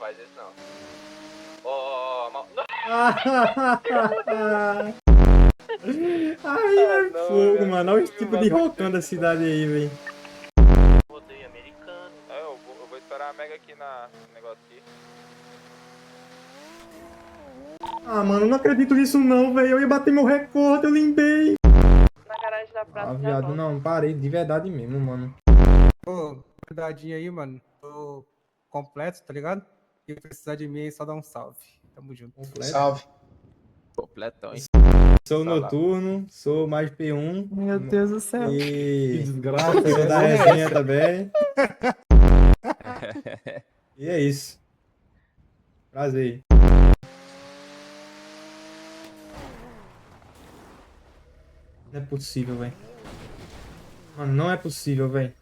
faz isso não. Ó, mal... Aí é não, fogo, velho. mano. Olha os tipos de rocão da cidade aí, velho. Rodeio americano. Eu vou esperar a Mega aqui no negócio aqui. Ah, mano, não acredito nisso não, velho. Eu ia bater meu recorde, eu limpei. Na garagem da praça. Ah, já viado, volto. não, parei de verdade mesmo, mano. Ô, cuidadinho aí, mano. Tô completo, tá ligado? Se precisar de mim aí, só dá um salve. Tamo junto. Completo. Salve. Completão, hein? Sou Tá lá. noturno, sou mais P1. Meu Deus do céu. E desgraça. sou da resenha também. E é isso. Prazer. Não é possível, velho. Mano, não é possível, velho.